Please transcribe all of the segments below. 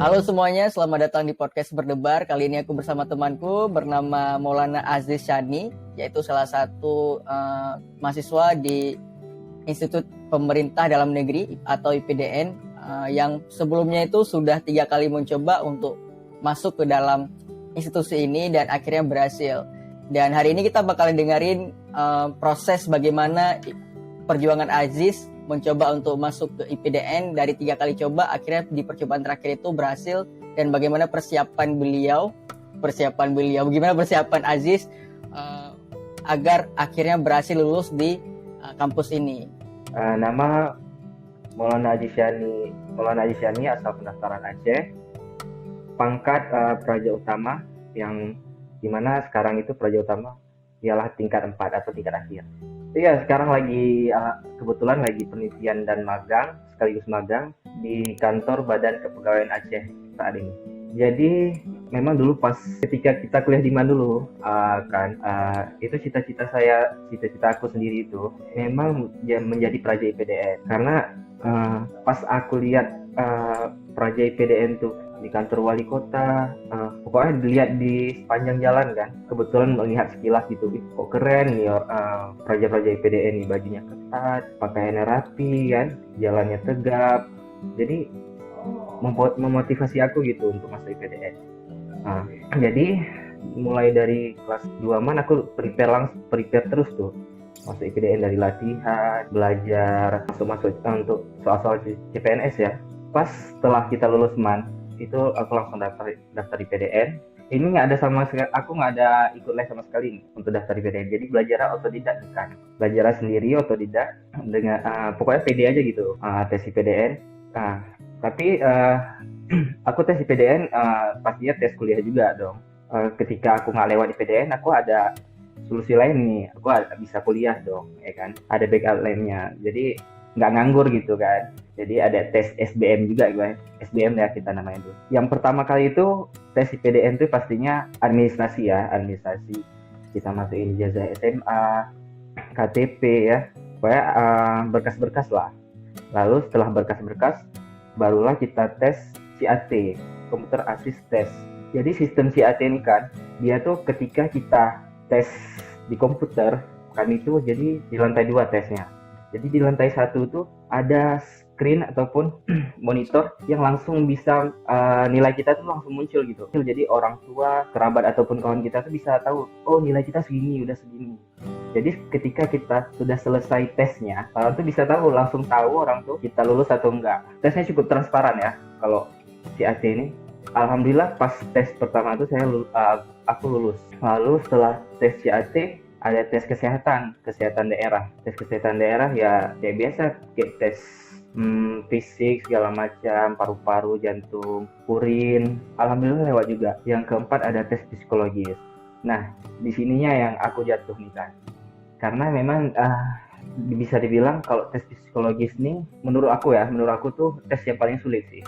Halo semuanya, selamat datang di podcast Berdebar. Kali ini aku bersama temanku bernama Maulana Aziz Shani, yaitu salah satu mahasiswa di Institut Pemerintah Dalam Negeri atau IPDN yang sebelumnya itu sudah 3 kali mencoba untuk masuk ke dalam institusi ini dan akhirnya berhasil. Dan hari ini kita bakalan dengerin proses bagaimana perjuangan Aziz mencoba untuk masuk ke IPDN. Dari 3 kali coba, akhirnya di percobaan terakhir itu berhasil. Dan bagaimana persiapan beliau, bagaimana persiapan Aziz agar akhirnya berhasil lulus di kampus ini. Nama Maulana Aziz Shani, asal pendaftaran Aceh. Pangkat praja utama, yang dimana sekarang itu praja utama ialah tingkat 4 atau tingkat akhir. Iya, sekarang kebetulan lagi penelitian dan sekaligus magang di kantor Badan Kepegawaian Aceh saat ini. Jadi memang dulu pas ketika kita kuliah di mana dulu itu cita-cita aku sendiri itu memang menjadi praja IPDN, karena pas aku lihat praja IPDN tuh di kantor wali kota, pokoknya dilihat di sepanjang jalan kan, kebetulan melihat sekilas gitu, kok keren nih praja-praja IPDN nih, bajunya ketat, pakaiannya rapi kan, jalannya tegap, jadi memotivasi aku gitu untuk masuk IPDN. Jadi mulai dari kelas 2 aku prepare terus tuh masuk IPDN, dari latihan, belajar, masuk untuk soal-soal CPNS ya. Pas setelah kita lulus itu aku langsung daftar IPDN. Ini aku nggak ada ikut les sama sekali nih untuk daftar IPDN. Jadi belajar otodidak kan, belajar sendiri otodidak dengan pokoknya pede aja gitu tes IPDN. Tapi aku tes IPDN pastinya tes kuliah juga dong. Ketika aku nggak lewat IPDN, aku ada solusi lain nih, aku bisa kuliah dong, ya kan? Ada backup lainnya, jadi nggak nganggur gitu kan. Jadi ada tes SBM juga, guys. SBM ya kita namanya itu. Yang pertama kali itu tes IPDN itu pastinya administrasi. Kita masukin ijazah SMA, KTP ya, pokoknya berkas-berkas lah. Lalu setelah berkas-berkas, barulah kita tes CAT, Computer Assist Test. Jadi sistem CAT ini kan, dia tuh ketika kita tes di komputer kan, itu jadi di lantai 2 tesnya. Jadi di lantai 1 tuh ada screen ataupun monitor yang langsung bisa nilai kita tuh langsung muncul gitu. Jadi orang tua, kerabat ataupun kawan kita tuh bisa tahu, oh nilai kita segini, udah segini. Jadi ketika kita sudah selesai tesnya, orang tuh bisa langsung tahu orang tuh kita lulus atau enggak. Tesnya cukup transparan ya kalau CAT ini. Alhamdulillah pas tes pertama itu aku lulus. Lalu setelah tes CAT ada tes kesehatan daerah. Tes kesehatan daerah ya kayak biasa, kayak tes fisik segala macam, paru-paru, jantung, urin. Alhamdulillah lewat juga. Yang keempat ada tes psikologis. Nah, di sininya yang aku jatuh nih kan. Karena memang bisa dibilang kalau tes psikologis nih menurut aku tuh tes yang paling sulit sih.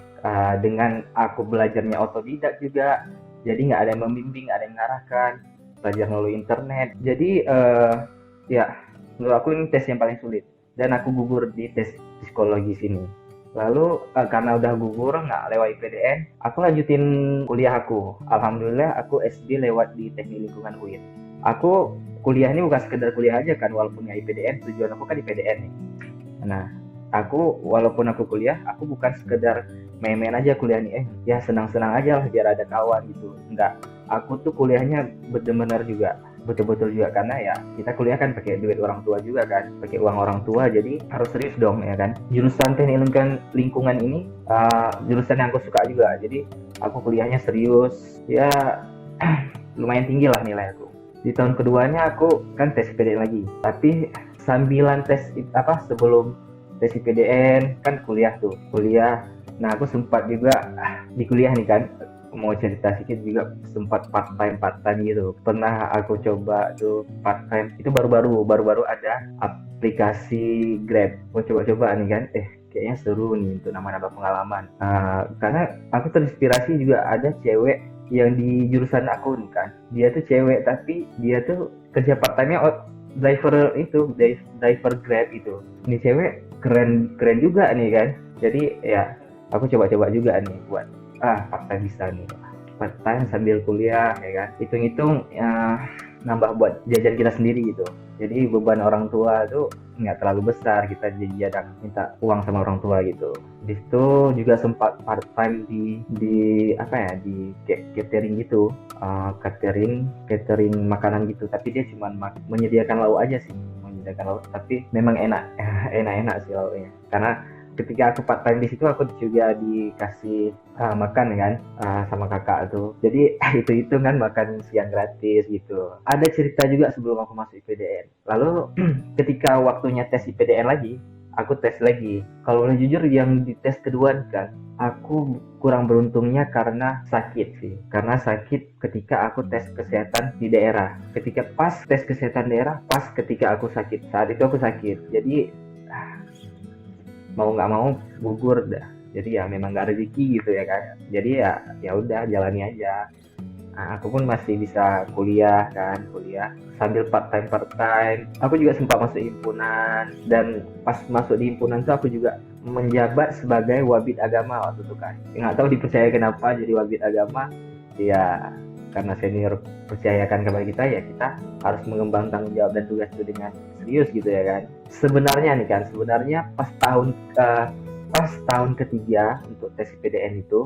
Dengan aku belajarnya otodidak juga, jadi nggak ada yang membimbing, nggak ada yang mengarahkan, belajar melalui internet. Jadi ya menurut aku ini tes yang paling sulit, dan aku gugur di tes psikologis ini. Lalu karena udah gugur nggak lewat IPDN, aku lanjutin kuliah aku. Alhamdulillah aku SD lewat di Teknik Lingkungan UIN. Aku kuliah ini bukan sekedar kuliah aja kan, walaupun ya IPDN, tujuan aku kan IPDN nih. Nah, walaupun aku kuliah, aku bukan sekedar main-main aja kuliah nih, ya senang-senang aja lah biar ada kawan gitu. Enggak, aku tuh kuliahnya benar-benar juga, betul-betul juga, karena ya kita kuliah kan pakai duit orang tua juga kan, pakai uang orang tua, jadi harus serius dong ya kan. Jurusan Teknik Lingkungan ini jurusan yang aku suka juga, jadi aku kuliahnya serius, ya lumayan tinggi lah nilai aku. Di tahun keduanya aku kan tes IPDN lagi, tapi sambilan sebelum tes IPDN kan kuliah. Nah aku sempat juga di kuliah nih kan, mau cerita sedikit juga, sempat part time gitu. Pernah aku coba tuh part time, itu baru-baru ada aplikasi Grab. Aku coba-coba nih kan, kayaknya seru nih untuk nambah pengalaman. Karena aku terinspirasi juga ada cewek yang di jurusan aku nih kan, dia tuh cewek tapi dia tuh kerja part time-nya driver Grab itu. Ini cewek keren juga nih kan, jadi ya aku coba juga nih buat part time bisa nih, part time sambil kuliah ya kan, hitung-hitung nambah buat jajan kita sendiri gitu. Jadi beban orang tua tuh nggak terlalu besar, kita jadi jarang minta uang sama orang tua gitu. Di situ juga sempat part time di apa ya, di catering gitu, catering makanan gitu, tapi dia cuma menyediakan lauk aja sih, menyediakan lauk, tapi memang enak enak sih lauknya, karena ketika aku part time di situ aku juga dikasih makan kan, sama kakak tuh, jadi itu kan makan siang gratis gitu. Ada cerita juga sebelum aku masuk IPDN, lalu ketika waktunya tes IPDN lagi, aku tes lagi. Kalau boleh jujur, yang di tes kedua kan aku kurang beruntungnya karena sakit sih, karena sakit ketika aku tes kesehatan di daerah, ketika pas tes kesehatan daerah pas ketika aku sakit, saat itu aku sakit, jadi mau nggak mau gugur dah. Jadi ya memang nggak rezeki gitu ya kan, jadi ya udah jalani aja. Aku pun masih bisa kuliah kan, kuliah sambil part time. Aku juga sempat masuk himpunan, dan pas masuk di himpunan tuh aku juga menjabat sebagai wabid agama waktu itu kan. Nggak tahu dipercaya kenapa jadi wabid agama, ya karena senior percayakan kepada kita, ya kita harus mengemban tanggung jawab dan tugas itu dengan serius gitu ya kan. Sebenarnya pas tahun ketiga untuk tes IPDN itu,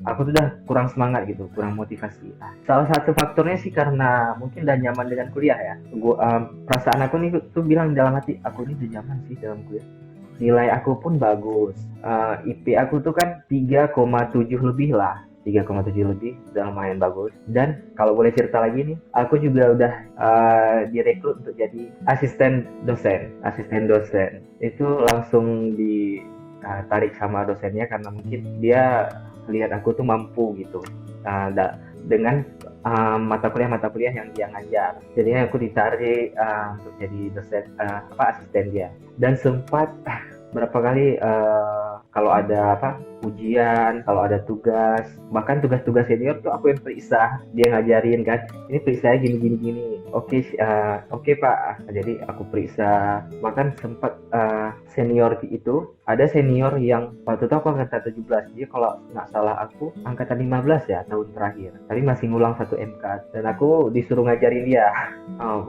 aku tuh udah kurang semangat gitu, kurang motivasi. Salah satu faktornya sih karena mungkin udah nyaman dengan kuliah ya. Perasaan aku nih tuh bilang dalam hati, aku ini udah nyaman sih dalam kuliah. Nilai aku pun bagus. IP aku tuh kan 3,7 lebih lah. 3,7 lebih udah lumayan bagus. Dan kalau boleh cerita lagi nih, aku juga udah direkrut untuk jadi asisten dosen. Itu langsung ditarik sama dosennya karena mungkin dia lihat aku tuh mampu gitu, dengan mata kuliah yang dia ngajar. Jadi aku ditarik untuk jadi dosen, asisten dia. Dan sempat berapa kali kalau ada ujian, kalau ada tugas, bahkan tugas-tugas senior tuh aku yang periksa, dia ngajarin kan, ini periksa gini. Oke Pak, jadi aku periksa. Bahkan sempat senior itu, ada senior yang waktu itu aku angkatan 17, dia kalau nggak salah aku angkatan 15 ya tahun terakhir, tapi masih ngulang 1 MK, dan aku disuruh ngajarin dia.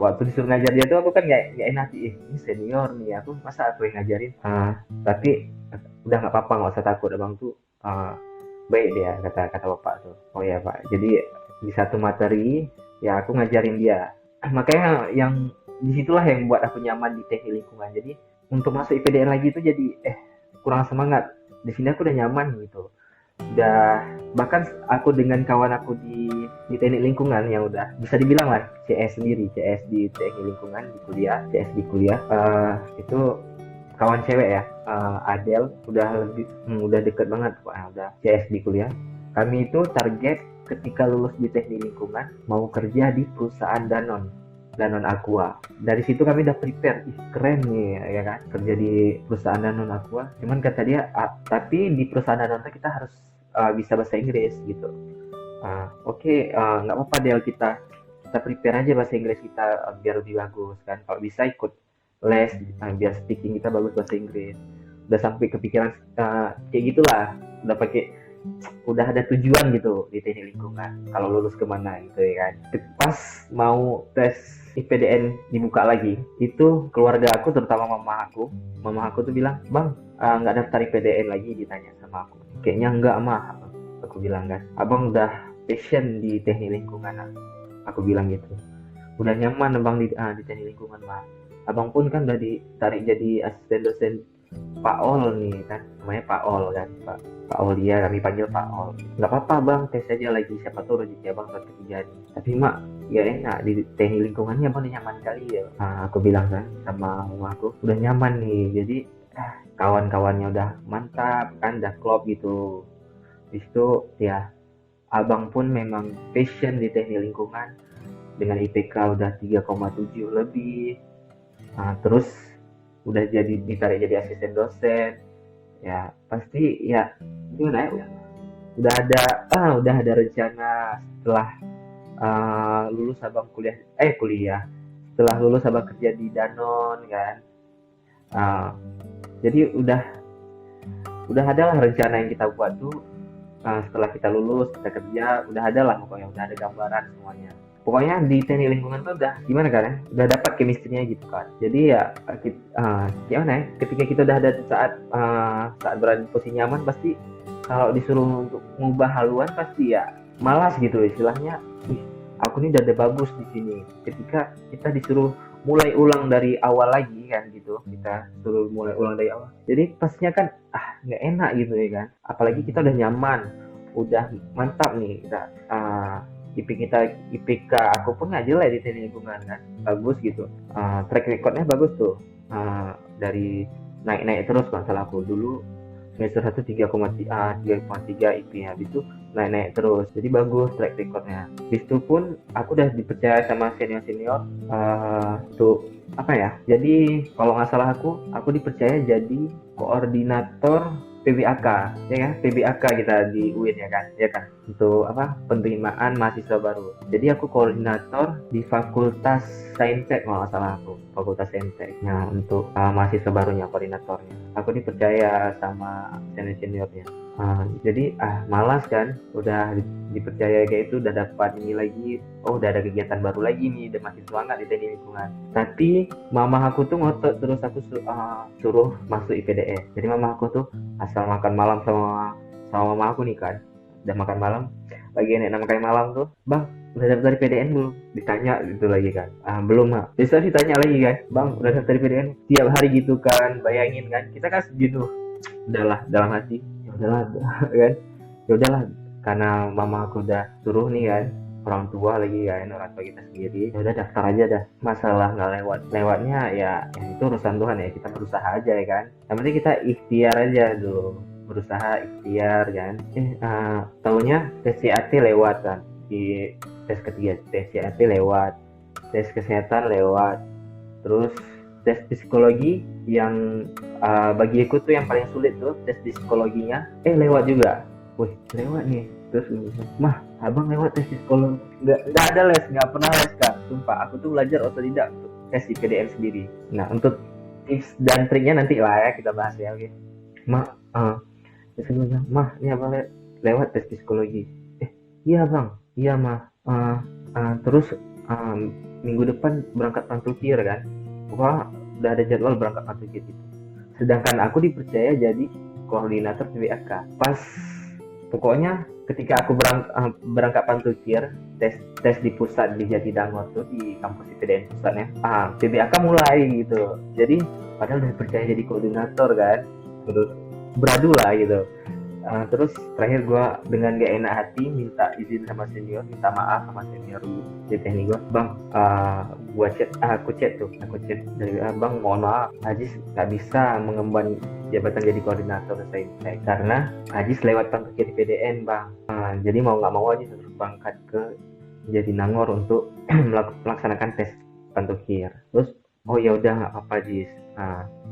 Waktu disuruh ngajar dia tuh aku kan nggak enak, ini senior nih, aku masa aku yang ngajarin. Tapi udah nggak apa-apa, nggak usah takut, abang tuh baik dia, kata bapak tuh. Oh ya Pak, jadi di satu materi ya aku ngajarin dia. Makanya yang disitulah yang buat aku nyaman di teknik lingkungan. Jadi untuk masuk IPDN lagi itu jadi kurang semangat. Di sini aku udah nyaman gitu, udah, bahkan aku dengan kawan aku di teknik lingkungan yang udah bisa dibilang lah CS sendiri, CS di teknik lingkungan di kuliah, CS di kuliah, itu kawan cewek ya, Adel, udah deket banget, udah CS di kuliah. Kami itu target ketika lulus di teknik lingkungan mau kerja di perusahaan Danon Aqua. Dari situ kami udah prepare, keren nih ya kan, kerja di perusahaan Danon Aqua. Cuman kata dia, tapi di perusahaan Danon kita harus bisa bahasa Inggris gitu. Oke, nggak apa-apa Del, kita prepare aja bahasa Inggris kita biar lebih bagus kan. Kalau bisa ikut les, biar speaking kita bagus bahasa Inggris. Udah sampai kepikiran kayak gitulah. Udah ada tujuan gitu di teknik lingkungan, kalau lulus kemana gitu ya kan. Pas mau tes IPDN dibuka lagi, itu keluarga aku, terutama mama aku tuh bilang, bang, nggak daftar IPDN lagi, ditanya sama aku. Kayaknya enggak mah, aku bilang kan, abang udah passion di teknik lingkungan, aku bilang gitu. Udah nyaman abang di teknik lingkungan mah. Abang pun kan udah ditarik jadi asisten dosen Pak Ol nih kan, namanya Pak Ol kan, Pak Ol, dia kami panggil Pak Ol. Nggak apa-apa bang, tes aja lagi, siapa tahu rezeki abang tahun ketiga nih. Tapi mak, ya enak di teknik lingkungannya abang udah nyaman kali ya. Aku bilang kan sama mama aku, udah nyaman nih, jadi kawan-kawannya udah mantap kan, udah klop gitu. Di situ ya abang pun memang passion di teknik lingkungan, dengan IPK udah 3,7 lebih. Terus udah ditarik jadi asisten dosen, ya pasti ya gimana ya, udah ada rencana setelah lulus abang kuliah, setelah lulus abang kerja di Danon kan. Jadi udah adalah rencana yang kita buat tuh setelah kita lulus kita kerja udah ada lah pokoknya, udah ada gambaran semuanya. Pokoknya di teknik lingkungan tuh udah gimana kan ya, udah dapat chemistry-nya gitu kan. Jadi ya gimana ya, ketika kita udah ada saat berada di posisi nyaman, pasti kalau disuruh untuk ngubah haluan pasti ya malas gitu istilahnya. Ih, aku ini udah ada bagus di sini. Ketika kita disuruh mulai ulang dari awal lagi kan gitu, kita suruh mulai ulang dari awal, jadi pastinya kan nggak enak gitu ya kan. Apalagi kita udah nyaman, udah mantap nih kita, IPK aku pun nggak jelek di teknik lingkungan kan, bagus gitu. Track recordnya bagus tuh. Dari naik terus kan, salah aku dulu semester 1 3,3 IP, habis itu naik terus, jadi bagus track recordnya. Habis itu pun aku udah dipercaya sama senior untuk apa ya, jadi kalau nggak salah aku dipercaya jadi koordinator PBAK ya kan, PBAK kita di UIN ya kan, untuk apa, penerimaan mahasiswa baru. Jadi aku koordinator di Fakultas Saintek kalau nggak salah, aku Fakultas Saintek. Nah, untuk mahasiswa barunya, koordinatornya aku dipercaya sama seniornya. Jadi malas kan, udah dipercaya kayak itu, udah dapat ini lagi, udah ada kegiatan baru lagi nih, udah masih semangat di teknik lingkungan. Tapi mama aku tuh ngotot terus, aku suruh masuk IPDN. Jadi mama aku tuh asal makan malam sama mama aku nih kan, udah makan malam, lagi enak makan malam tuh, bang udah daftar IPDN belum, ditanya gitu lagi kan. Belum mah, bisa ditanya lagi kan, bang udah daftar IPDN, tiap hari gitu kan. Bayangin kan, kita kan segitu, udahlah dalam hati, ya udahlah kan, ya udahlah, karena mama aku udah suruh nih kan, orang tua lagi kan, orang tua kita sendiri, ya udah daftar aja dah. Masalah nggak lewatnya ya itu urusan Tuhan ya, kita berusaha aja ya kan. Yang penting kita ikhtiar aja dulu, berusaha ikhtiar kan. Taunya tes CAT lewat kan, di tes ketiga tes CAT lewat, tes kesehatan lewat, terus tes psikologi yang bagi aku tuh yang paling sulit tuh tes psikologinya lewat juga. Wih, lewat nih. Terus mah abang lewat tes psikologi, nggak ada les, nggak pernah les kan, sumpah. Aku tuh belajar otodidak untuk tes IPDN sendiri. Nah, untuk tips dan triknya nanti lah ya kita bahas ya, oke. Terus gue bilang, mah ini abang lewat tes psikologi. Iya bang, iya mah. Terus minggu depan berangkat pantukir kan. Wah, udah ada jadwal berangkat pantukir gitu. Sedangkan aku dipercaya jadi koordinator PBAK. Pas pokoknya ketika aku berangkat pantukir, tes di pusat di Jatinangor tuh, di kampus IPDN pusatnya, PBAK mulai gitu. Jadi padahal udah percaya jadi koordinator kan, terus beradu lah gitu. Terus terakhir gue dengan gak enak hati minta izin sama senior, minta maaf sama senior di teknik gue, bang aku chat dari bang, mohon maaf Ajis gak bisa mengemban jabatan jadi koordinator saya karena Ajis lewat pantukir PDN bang. Jadi mau nggak mau Ajis harus berangkat ke Jatinangor untuk melaksanakan tes pantukir. Terus ya udah nggak apa Ajis,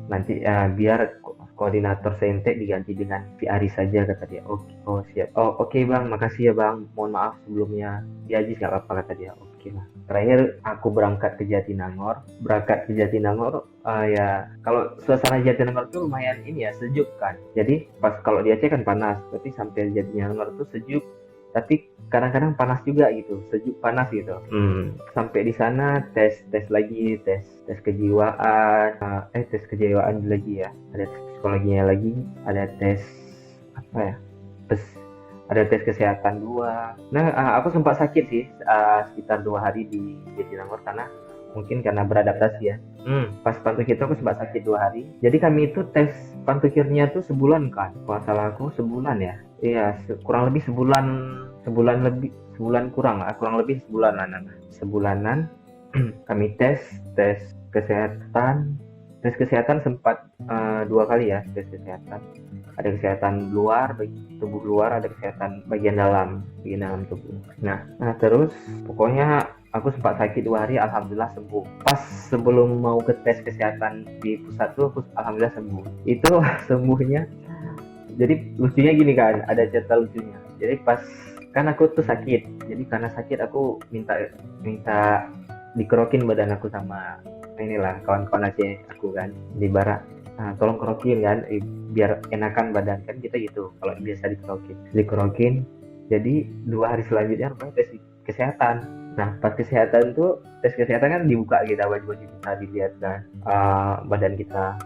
nanti biar koordinator Saintek diganti dengan Piari saja, kata dia. Siap. Oke bang, makasih ya bang, mohon maaf sebelumnya. Ya Ajis nggak apa-apa, kata dia. Oke lah. Terakhir aku berangkat ke Jatinangor, ya kalau suasana Jatinangor tuh lumayan ini ya, sejuk kan. Jadi pas kalau di Aceh kan panas, tapi sampai Jatinangor tuh sejuk, tapi kadang-kadang panas juga gitu, sejuk panas gitu. Sampai di sana tes lagi, tes kejiwaan, tes kejiwaan lagi ya, ada tes psikologinya lagi, ada tes apa ya, ada tes kesehatan 2. Nah, aku sempat sakit sih sekitar 2 hari di Jatinangor karena beradaptasi ya. Pas pantukir itu aku sempat sakit 2 hari. Jadi kami itu tes pantukirnya tuh sebulan kan, kalau salah aku sebulan ya. Iya, kurang lebih sebulan sebulanan kami tes kesehatan sempat 2 kali ya, tes kesehatan. Ada kesehatan luar, tubuh luar, ada kesehatan bagian dalam tubuh. Nah terus pokoknya aku sempat sakit 2 hari, alhamdulillah sembuh. Pas sebelum mau ke tes kesehatan di pusat tuh, aku alhamdulillah sembuh. Itu sembuhnya, jadi lucunya gini kan, ada cerita lucunya. Jadi pas kan aku tuh sakit, jadi karena sakit aku minta dikerokin badan aku sama inilah kawan-kawan Aceh aku kan di barak, tolong kerokin kan, biar enakan badan kan kita gitu kalau biasa dikerokin. Jadi 2 hari selanjutnya rupanya tes kesehatan. Nah pas kesehatan tuh tes kesehatan kan dibuka kita baju-baju kita dilihat kan badan kita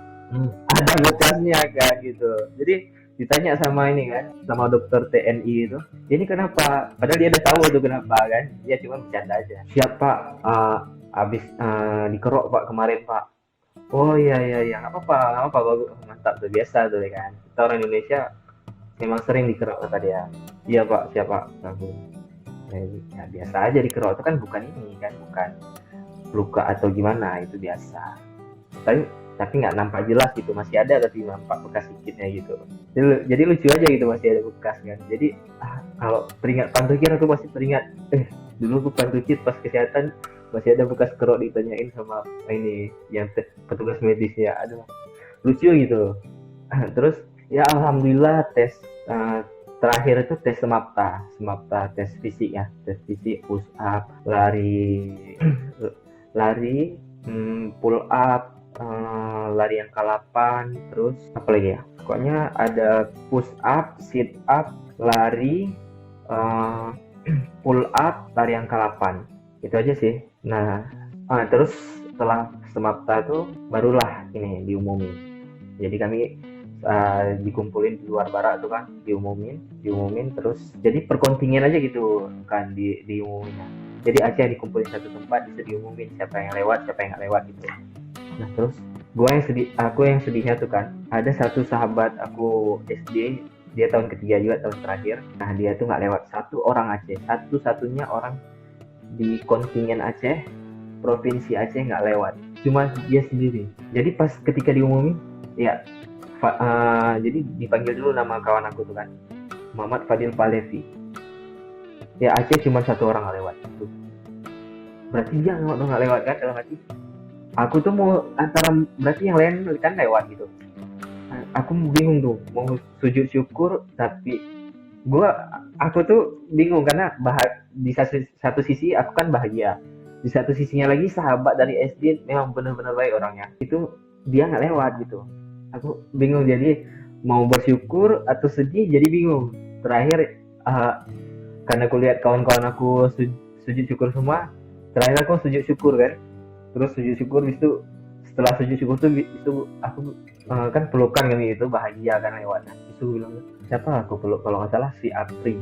ada bekasnya kan gitu. Jadi ditanya sama ini kan sama dokter TNI itu, ini kenapa, padahal dia udah tahu tuh kenapa kan, dia cuma bercanda aja. Siap pak, habis dikerok pak kemarin pak. Oh iya nggak apa-apa bagus, mantap tuh, biasa tuh ya kan, kita orang Indonesia memang sering dikerok kata dia. Iya pak, siap pak, bagus. Ya, biasa aja dikerok itu kan bukan ini kan, bukan luka atau gimana, itu biasa. Tapi nggak nampak jelas gitu, masih ada tapi nampak bekas sedikitnya gitu. Jadi lucu aja gitu, masih ada bekas kan. Jadi kalau teringat pantokir aku masih teringat, dulu aku pantokir pas kesehatan masih ada bekas kerok, ditanyain sama ini yang petugas medisnya, aduh lucu gitu. Terus ya alhamdulillah tes terakhir itu tes semapta, tes fisik ya, tes fisik, push up, lari, pull up, lari yang K8, terus apa lagi ya, pokoknya ada push up, sit up, lari, pull up, lari yang K8, itu aja sih. Nah terus setelah semapta itu barulah ini diumumin. Jadi kami dikumpulin di luar barak tuh kan, diumumin terus jadi perkontingen aja gitu kan, diumumin. Jadi Aceh dikumpulin satu tempat, bisa diumumin siapa yang lewat siapa yang nggak lewat gitu. Nah terus aku yang sedihnya tuh kan, ada satu sahabat aku SD, dia tahun ketiga juga, tahun terakhir. Nah dia tuh nggak lewat, satu orang Aceh, satu-satunya orang di kontingen Aceh, provinsi Aceh nggak lewat, cuma dia sendiri. Jadi pas ketika diumumin ya jadi dipanggil dulu nama kawan aku tuh kan, Muhammad Fadil Palevi. Ya Aceh cuma satu orang nggak lewat tuh. Berarti dia nggak lewat kan, dalam hati aku tuh mau antara berarti yang lain kan lewat gitu. Aku bingung tuh mau sujud syukur, tapi aku tuh bingung karena di satu sisi aku kan bahagia, di satu sisinya lagi sahabat dari SD memang benar-benar baik orangnya, itu dia nggak lewat gitu. Aku bingung, jadi mau bersyukur atau sedih, jadi bingung. Terakhir karena aku lihat kawan-kawan aku sujud syukur semua, terakhir aku sujud syukur kan. Terus sujud syukur, itu setelah sujud syukur tuh itu aku kan pelukan kami, itu bahagia kan lewat. Itu bilang, siapa aku peluk, kalau nggak salah si Apri,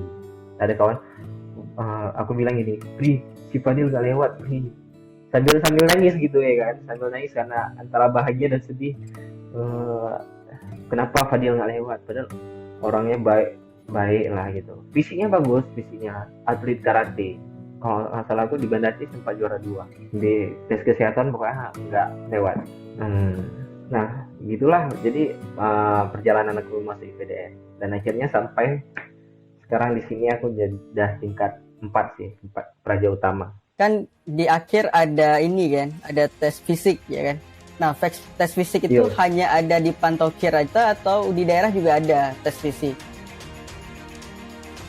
ada kawan. Aku bilang gini, Pri, si Fadil gak lewat Pri, sambil nangis gitu ya kan, sambil nangis karena antara bahagia dan sedih. Kenapa Fadil nggak lewat, padahal orangnya baik lah gitu, fisiknya bagus, atlet karate, kalau nggak salah aku di Bandar Aceh sempat juara 2 di tes kesehatan, pokoknya nggak lewat. Nah gitulah, jadi perjalanan aku masuk IPDN, dan akhirnya sampai sekarang di sini aku udah tingkat 4 praja utama. Kan di akhir ada ini kan, ada tes fisik ya kan. Nah tes fisik itu hanya ada di Pantokir aja atau di daerah juga ada tes fisik?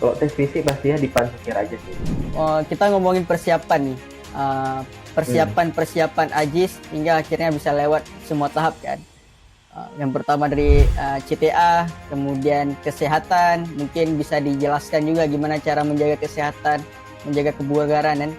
Kalau tes fisik pastinya di Pantokir aja sih. Kita ngomongin persiapan nih, persiapan Ajis hingga akhirnya bisa lewat semua tahap kan. Yang pertama dari CTA, kemudian kesehatan, mungkin bisa dijelaskan juga gimana cara menjaga kesehatan, menjaga kebugaran,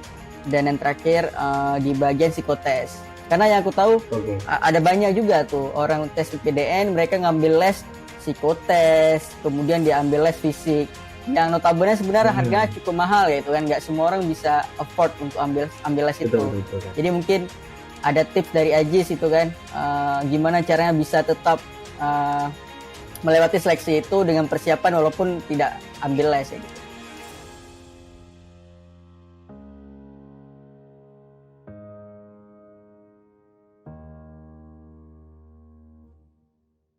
dan yang terakhir di bagian psikotes. Karena yang aku tahu ada banyak juga tuh orang tes IPDN, mereka ngambil les psikotes, kemudian diambil les fisik. Yang notabene sebenarnya harganya cukup mahal gitu kan, nggak semua orang bisa afford untuk ambil les itu. Betul. Jadi mungkin ada tips dari Ajis itu kan, gimana caranya bisa tetap melewati seleksi itu dengan persiapan walaupun tidak ambil les ya gitu.